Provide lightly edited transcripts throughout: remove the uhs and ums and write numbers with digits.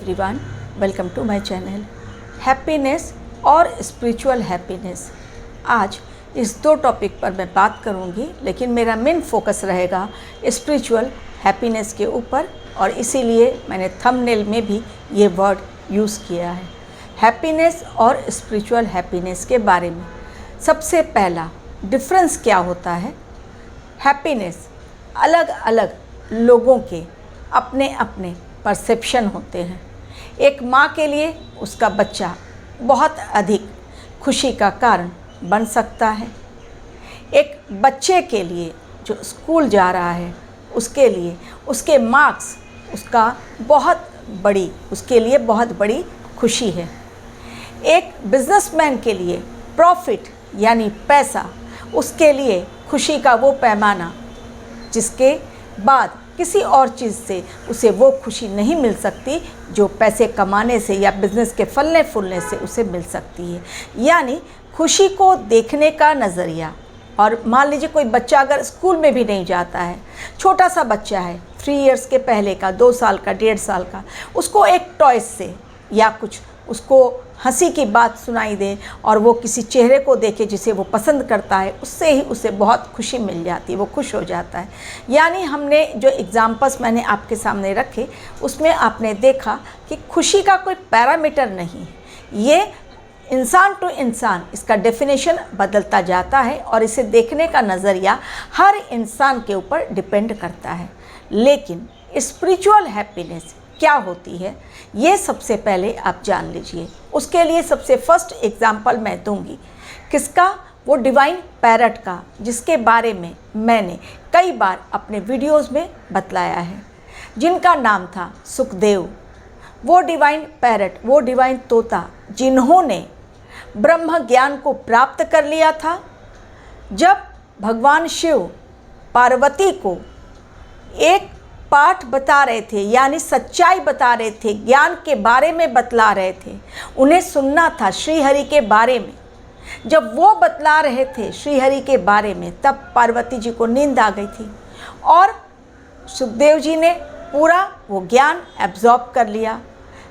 Everyone, welcome to my channel. Happiness और spiritual happiness, आज इस दो टॉपिक पर मैं बात करूंगी, लेकिन मेरा मेन फोकस रहेगा स्पिरिचुअल हैप्पीनेस के ऊपर, और इसीलिए मैंने थंबनेल में भी ये वर्ड यूज़ किया है, हैप्पीनेस और स्पिरिचुअल हैप्पीनेस के बारे में। सबसे पहला डिफरेंस क्या होता है? हैप्पीनेस अलग अलग लोगों के अपने अपने परसेप्शन होते हैं। एक माँ के लिए उसका बच्चा बहुत अधिक खुशी का कारण बन सकता है। एक बच्चे के लिए जो स्कूल जा रहा है, उसके लिए उसके मार्क्स उसके लिए बहुत बड़ी खुशी है। एक बिजनेसमैन के लिए प्रॉफिट यानी पैसा, उसके लिए खुशी का वो पैमाना जिसके बाद किसी और चीज़ से उसे वो खुशी नहीं मिल सकती जो पैसे कमाने से या बिज़नेस के फलने फूलने से उसे मिल सकती है। यानी खुशी को देखने का नज़रिया। और मान लीजिए कोई बच्चा अगर स्कूल में भी नहीं जाता है, छोटा सा बच्चा है, 3 इयर्स के पहले का, 2 साल का, 1.5 साल का, उसको एक टॉयज से या कुछ उसको हंसी की बात सुनाई दे और वो किसी चेहरे को देखे जिसे वो पसंद करता है, उससे ही उसे बहुत खुशी मिल जाती है, वो खुश हो जाता है। यानी हमने जो एग्जाम्पल्स मैंने आपके सामने रखे, उसमें आपने देखा कि खुशी का कोई पैरामीटर नहीं, ये इंसान टू इंसान इसका डेफिनेशन बदलता जाता है और इसे देखने का नज़रिया हर इंसान के ऊपर डिपेंड करता है। लेकिन स्पिरिचुअल हैप्पीनेस क्या होती है, ये सबसे पहले आप जान लीजिए। उसके लिए सबसे फर्स्ट एग्जाम्पल मैं दूंगी, किसका? वो डिवाइन पैरट का, जिसके बारे में मैंने कई बार अपने वीडियोस में बतलाया है, जिनका नाम था सुखदेव। वो डिवाइन पैरट, वो डिवाइन तोता, जिन्होंने ब्रह्म ज्ञान को प्राप्त कर लिया था। जब भगवान शिव पार्वती को एक पाठ बता रहे थे, यानी सच्चाई बता रहे थे, ज्ञान के बारे में बतला रहे थे, उन्हें सुनना था श्री हरि के बारे में। जब वो बतला रहे थे श्री हरि के बारे में, तब पार्वती जी को नींद आ गई थी और सुखदेव जी ने पूरा वो ज्ञान एब्जॉर्ब कर लिया।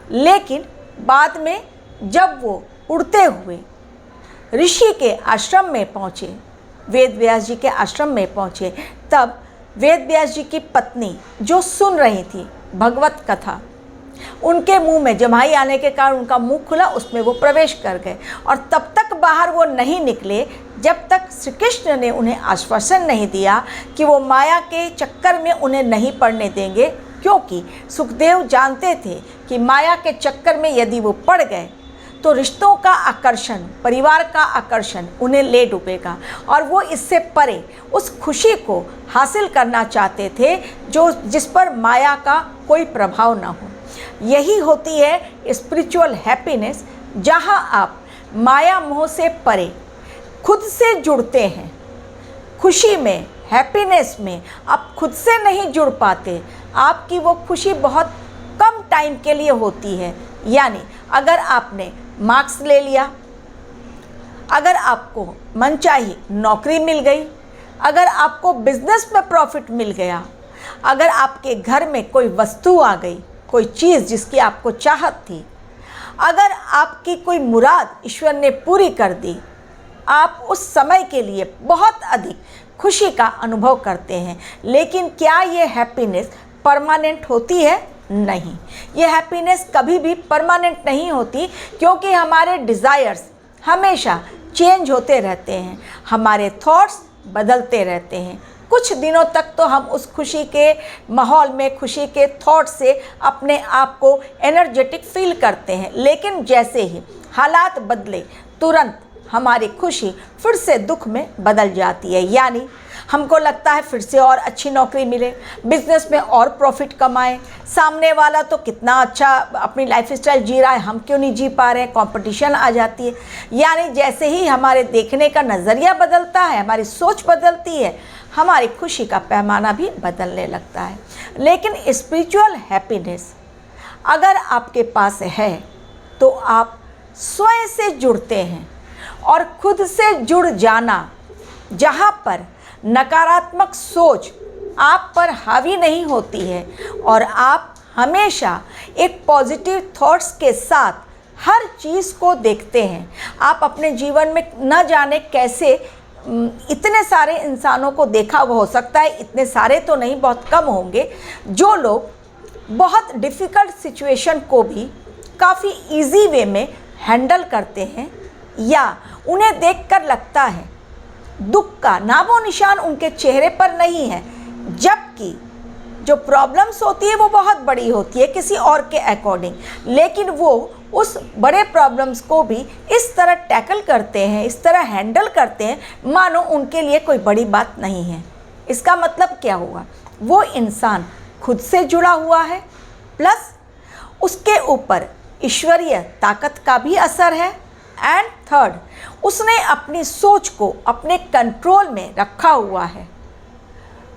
लेकिन बाद में जब वो उड़ते हुए ऋषि के आश्रम में पहुँचे, वेद व्यास जी के आश्रम में पहुँचे, तब वेद व्यास जी की पत्नी जो सुन रही थी भगवत कथा, उनके मुंह में जमाई आने के कारण उनका मुंह खुला, उसमें वो प्रवेश कर गए और तब तक बाहर वो नहीं निकले जब तक श्री कृष्ण ने उन्हें आश्वासन नहीं दिया कि वो माया के चक्कर में उन्हें नहीं पड़ने देंगे। क्योंकि सुखदेव जानते थे कि माया के चक्कर में यदि वो पड़ गए तो रिश्तों का आकर्षण, परिवार का आकर्षण उन्हें ले डूबेगा, और वो इससे परे उस खुशी को हासिल करना चाहते थे जिस पर माया का कोई प्रभाव ना हो। यही होती है स्पिरिचुअल हैप्पीनेस, जहां आप माया मोह से परे खुद से जुड़ते हैं। खुशी में, हैप्पीनेस में आप खुद से नहीं जुड़ पाते, आपकी वो खुशी बहुत कम टाइम के लिए होती है। यानी अगर आपने मार्क्स ले लिया, अगर आपको मनचाही नौकरी मिल गई, अगर आपको बिजनेस में प्रॉफिट मिल गया, अगर आपके घर में कोई वस्तु आ गई, कोई चीज़ जिसकी आपको चाहत थी, अगर आपकी कोई मुराद ईश्वर ने पूरी कर दी, आप उस समय के लिए बहुत अधिक खुशी का अनुभव करते हैं। लेकिन क्या ये हैप्पीनेस परमानेंट होती है? नहीं, ये हैप्पीनेस कभी भी परमानेंट नहीं होती, क्योंकि हमारे डिज़ायर्स हमेशा चेंज होते रहते हैं, हमारे थॉट्स बदलते रहते हैं। कुछ दिनों तक तो हम उस खुशी के माहौल में, खुशी के थॉट से अपने आप को एनर्जेटिक फील करते हैं, लेकिन जैसे ही हालात बदले, तुरंत हमारी खुशी फिर से दुख में बदल जाती है। यानी हमको लगता है फिर से और अच्छी नौकरी मिले, बिजनेस में और प्रॉफिट कमाएं, सामने वाला तो कितना अच्छा अपनी लाइफ स्टाइल जी रहा है, हम क्यों नहीं जी पा रहे हैं, कंपटीशन आ जाती है। यानी जैसे ही हमारे देखने का नज़रिया बदलता है, हमारी सोच बदलती है, हमारी खुशी का पैमाना भी बदलने लगता है। लेकिन स्पिरिचुअल हैप्पीनेस अगर आपके पास है तो आप स्वयं से जुड़ते हैं, और खुद से जुड़ जाना, जहाँ पर नकारात्मक सोच आप पर हावी नहीं होती है और आप हमेशा एक पॉजिटिव थॉट्स के साथ हर चीज़ को देखते हैं। आप अपने जीवन में न जाने कैसे इतने सारे इंसानों को देखा हुआ, हो सकता है इतने सारे तो नहीं, बहुत कम होंगे, जो लोग बहुत डिफ़िकल्ट सिचुएशन को भी काफ़ी इजी वे में हैंडल करते हैं, या उन्हें देखकर लगता है दुख का नामो निशान उनके चेहरे पर नहीं है, जबकि जो प्रॉब्लम्स होती है वो बहुत बड़ी होती है किसी और के अकॉर्डिंग, लेकिन वो उस बड़े प्रॉब्लम्स को भी इस तरह टैकल करते हैं, इस तरह हैंडल करते हैं मानो उनके लिए कोई बड़ी बात नहीं है। इसका मतलब क्या हुआ? वो इंसान खुद से जुड़ा हुआ है, प्लस उसके ऊपर ईश्वरीय ताकत का भी असर है, एंड थर्ड, उसने अपनी सोच को अपने कंट्रोल में रखा हुआ है।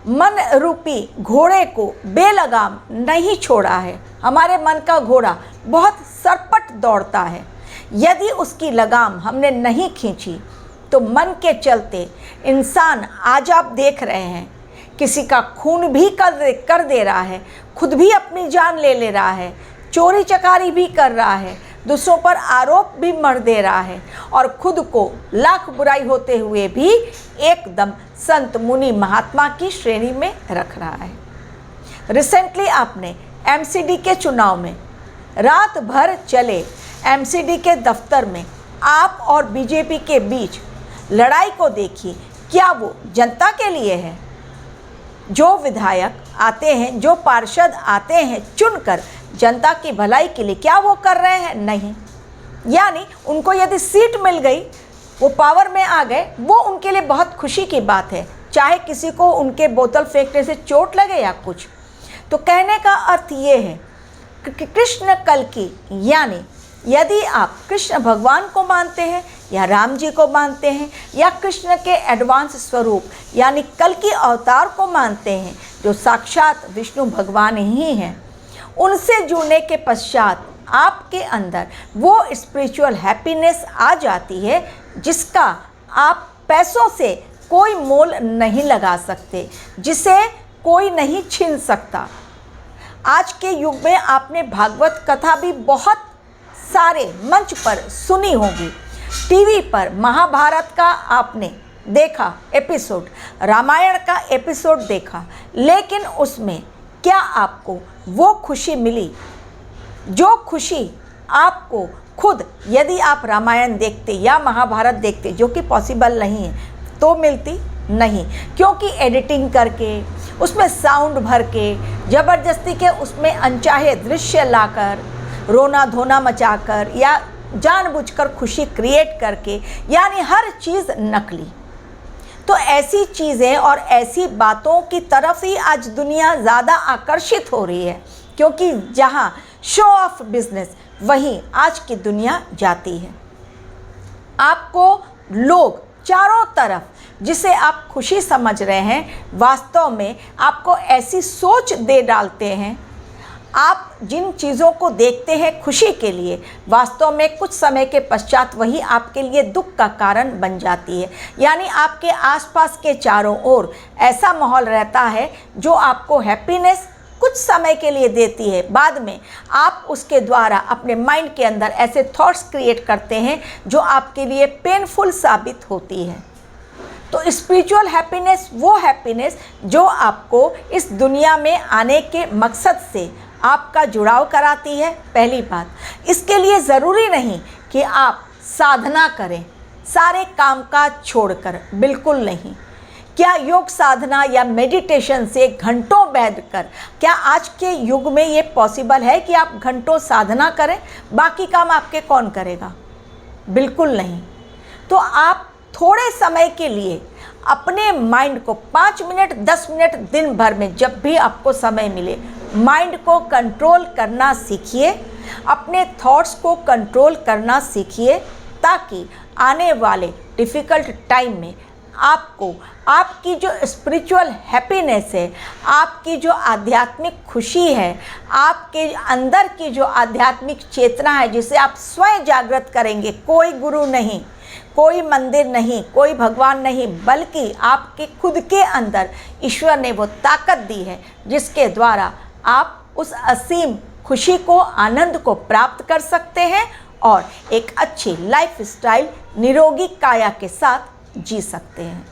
मन रूपी घोड़े को बेलगाम नहीं छोड़ा है। हमारे मन का घोड़ा बहुत सरपट दौड़ता है, यदि उसकी लगाम हमने नहीं खींची तो मन के चलते इंसान, आज आप देख रहे हैं, किसी का खून भी कर दे रहा है, खुद भी अपनी जान ले रहा है, चोरी चकारी भी कर रहा है, दूसरों पर आरोप भी मर दे रहा है, और खुद को लाख बुराई होते हुए भी एकदम संत मुनि महात्मा की श्रेणी में रख रहा है। रिसेंटली आपने एमसीडी के चुनाव में रात भर चले एमसीडी के दफ्तर में आप और बीजेपी के बीच लड़ाई को देखिए। क्या वो जनता के लिए है? जो विधायक आते हैं, जो पार्षद आते हैं चुनकर जनता की भलाई के लिए, क्या वो कर रहे हैं? नहीं। यानी उनको यदि सीट मिल गई, वो पावर में आ गए, वो उनके लिए बहुत खुशी की बात है, चाहे किसी को उनके बोतल फेंकने से चोट लगे या कुछ। तो कहने का अर्थ ये है कि कृष्ण कल्कि, यानी यदि आप कृष्ण भगवान को मानते हैं या राम जी को मानते हैं या कृष्ण के एडवांस स्वरूप यानी कल्कि अवतार को मानते हैं, जो साक्षात विष्णु भगवान ही हैं, उनसे जुड़ने के पश्चात आपके अंदर वो स्पिरिचुअल हैप्पीनेस आ जाती है जिसका आप पैसों से कोई मोल नहीं लगा सकते, जिसे कोई नहीं छीन सकता। आज के युग में आपने भागवत कथा भी बहुत सारे मंच पर सुनी होगी, टीवी पर महाभारत का आपने देखा एपिसोड, रामायण का एपिसोड देखा, लेकिन उसमें क्या आपको वो खुशी मिली जो खुशी आपको खुद, यदि आप रामायण देखते या महाभारत देखते, जो कि पॉसिबल नहीं है, तो मिलती? नहीं, क्योंकि एडिटिंग करके उसमें साउंड भर के ज़बरदस्ती के उसमें अनचाहे दृश्य लाकर, रोना धोना मचाकर या जानबूझकर खुशी क्रिएट करके, यानी हर चीज़ नकली। तो ऐसी चीज़ें और ऐसी बातों की तरफ ही आज दुनिया ज़्यादा आकर्षित हो रही है, क्योंकि जहाँ शो ऑफ बिजनेस, वहीं आज की दुनिया जाती है। आपको लोग चारों तरफ, जिसे आप खुशी समझ रहे हैं, वास्तव में आपको ऐसी सोच दे डालते हैं। आप जिन चीज़ों को देखते हैं खुशी के लिए, वास्तव में कुछ समय के पश्चात वही आपके लिए दुख का कारण बन जाती है। यानी आपके आसपास के चारों ओर ऐसा माहौल रहता है जो आपको हैप्पीनेस कुछ समय के लिए देती है, बाद में आप उसके द्वारा अपने माइंड के अंदर ऐसे थॉट्स क्रिएट करते हैं जो आपके लिए पेनफुल साबित होती है। तो स्पिरिचुअल हैप्पीनेस वो हैप्पीनेस जो आपको इस दुनिया में आने के मकसद से आपका जुड़ाव कराती है। पहली बात, इसके लिए ज़रूरी नहीं कि आप साधना करें सारे काम काज छोड़कर, बिल्कुल नहीं। क्या योग साधना या मेडिटेशन से घंटों बैठकर, क्या आज के युग में ये पॉसिबल है कि आप घंटों साधना करें, बाकी काम आपके कौन करेगा? बिल्कुल नहीं। तो आप थोड़े समय के लिए अपने माइंड को 5 मिनट 10 मिनट दिन भर में, जब भी आपको समय मिले, माइंड को कंट्रोल करना सीखिए, अपने थॉट्स को कंट्रोल करना सीखिए, ताकि आने वाले डिफ़िकल्ट टाइम में आपको आपकी जो स्पिरिचुअल हैप्पीनेस है, आपकी जो आध्यात्मिक खुशी है, आपके अंदर की जो आध्यात्मिक चेतना है, जिसे आप स्वयं जागृत करेंगे, कोई गुरु नहीं, कोई मंदिर नहीं, कोई भगवान नहीं, बल्कि आपके खुद के अंदर ईश्वर ने वो ताकत दी है जिसके द्वारा आप उस असीम खुशी को, आनंद को प्राप्त कर सकते हैं और एक अच्छी लाइफस्टाइल, निरोगी काया के साथ जी सकते हैं।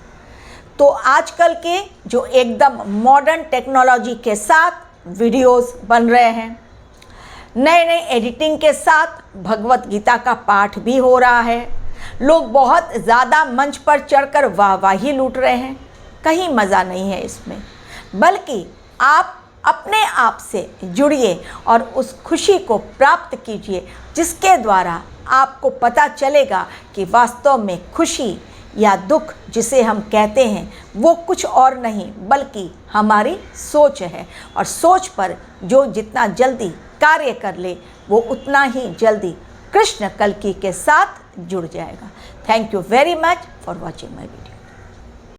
तो आजकल के जो एकदम मॉडर्न टेक्नोलॉजी के साथ वीडियोस बन रहे हैं, नए नए एडिटिंग के साथ भगवत गीता का पाठ भी हो रहा है, लोग बहुत ज़्यादा मंच पर चढ़कर वाहवाही लूट रहे हैं, कहीं मज़ा नहीं है इसमें। बल्कि आप अपने आप से जुड़िए और उस खुशी को प्राप्त कीजिए जिसके द्वारा आपको पता चलेगा कि वास्तव में खुशी या दुख जिसे हम कहते हैं वो कुछ और नहीं बल्कि हमारी सोच है, और सोच पर जो जितना जल्दी कार्य कर ले वो उतना ही जल्दी कृष्ण कल्कि के साथ जुड़ जाएगा। Thank you very much for watching my video.